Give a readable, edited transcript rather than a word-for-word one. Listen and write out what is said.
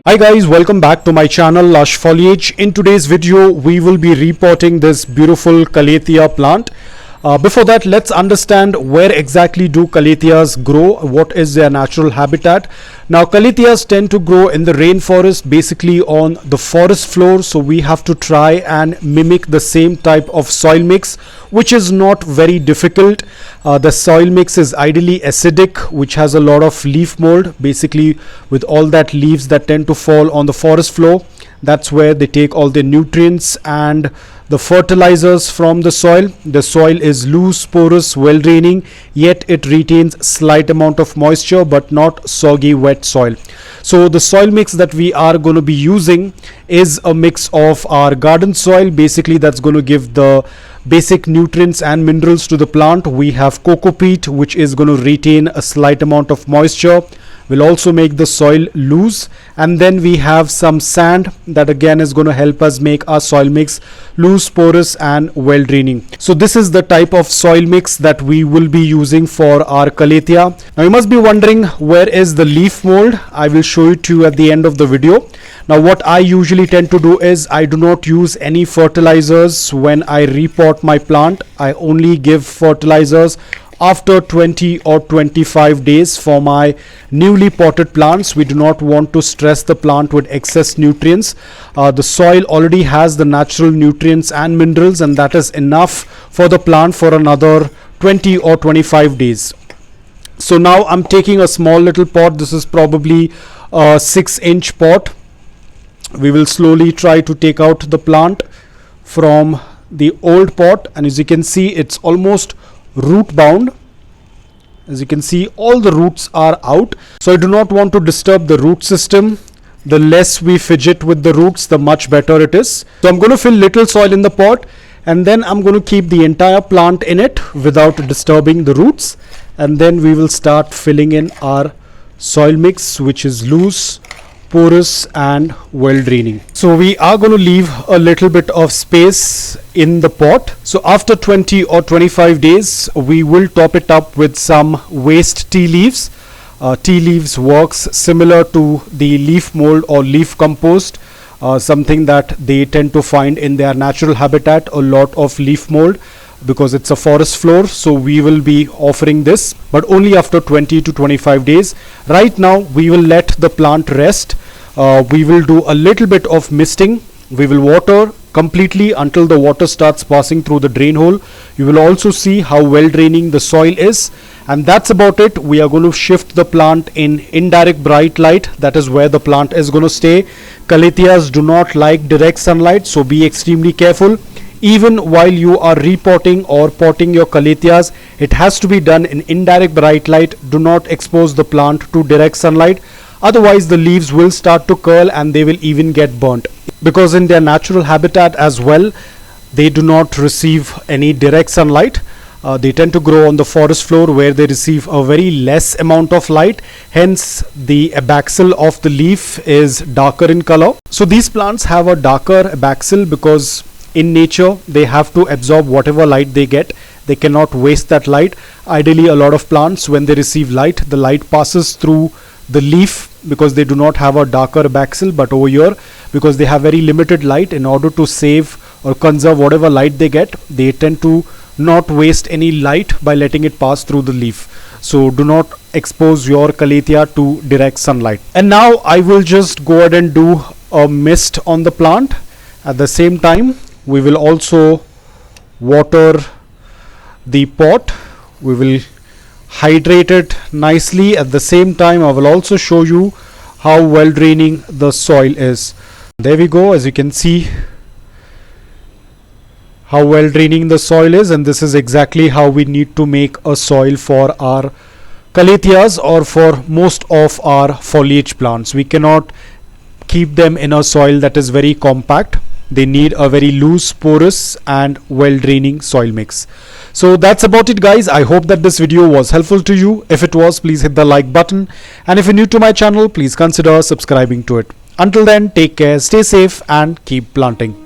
Hi guys, welcome back to my channel Lush Foliage. In today's video we will be repotting this beautiful Calathea plant. Before that, let's understand where exactly do Calatheas grow, what is their natural habitat. Now Calatheas tend to grow in the rainforest, basically on the forest floor, so we have to try and mimic the same type of soil mix, which is not very difficult. The soil mix is ideally acidic, which has a lot of leaf mold, basically with all that leaves that tend to fall on the forest floor. That's where they take all the nutrients and the fertilizers from the soil. The soil is loose, porous, well draining, yet it retains slight amount of moisture but not soggy wet soil. So the soil mix that we are going to be using is a mix of our garden soil. Basically that's going to give the basic nutrients and minerals to the plant. We have coco peat, which is going to retain a slight amount of moisture, will also make the soil loose, and then we have some sand that again is going to help us make our soil mix loose, porous and well draining. So this is the type of soil mix that we will be using for our Calathea. Now you must be wondering, where is the leaf mold? I will show it to you at the end of the video. Now what I usually tend to do is I do not use any fertilizers when I repot my plant. I only give fertilizers after 20 or 25 days for my newly potted plants. We do not want to stress the plant with excess nutrients. The soil already has the natural nutrients and minerals, and that is enough for the plant for another 20 or 25 days. So now I'm taking a small little pot. This is probably a 6-inch pot. We will slowly try to take out the plant from the old pot, and as you can see, it's almost root bound. As you can see, all the roots are out, so I do not want to disturb the root system. The less we fidget with the roots, the much better it is. So I'm going to fill little soil in the pot, and then I'm going to keep the entire plant in it without disturbing the roots, and then we will start filling in our soil mix, which is loose, porous and well draining. So we are going to leave a little bit of space in the pot. So after 20 or 25 days we will top it up with some waste tea leaves. Tea leaves works similar to the leaf mold or leaf compost, something that they tend to find in their natural habitat, a lot of leaf mold, because it's a forest floor. So we will be offering this, but only after 20 to 25 days. Right now we will let the plant rest. We will do a little bit of misting. We will water completely until the water starts passing through the drain hole. You will also see how well draining the soil is, and that's about it. We are going to shift the plant in indirect bright light. That is where the plant is going to stay. Calatheas do not like direct sunlight, so be extremely careful. Even while you are repotting or potting your Calatheas, it has to be done in indirect bright light. Do not expose the plant to direct sunlight, otherwise the leaves will start to curl and they will even get burnt, because in their natural habitat as well they do not receive any direct sunlight. They tend to grow on the forest floor where they receive a very less amount of light, hence the abaxil of the leaf is darker in color. So these plants have a darker abaxil because in nature they have to absorb whatever light they get. They cannot waste that light. Ideally, a lot of plants, when they receive light, the light passes through the leaf because they do not have a darker abaxil. But over here, because they have very limited light, in order to save or conserve whatever light they get, they tend to not waste any light by letting it pass through the leaf. So do not expose your Calathea to direct sunlight. And now I will just go ahead and do a mist on the plant. At the same time, we will also water the pot. We will hydrate it nicely. At the same time, I will also show you how well draining the soil is. There we go. As you can see how well draining the soil is, and this is exactly how we need to make a soil for our Calatheas or for most of our foliage plants. We cannot keep them in a soil that is very compact. They need a very loose, porous and well draining soil mix. So that's about it guys. I hope that this video was helpful to you. If it was, please hit the like button, and if you're new to my channel, please consider subscribing to it. Until then, take care, stay safe and keep planting.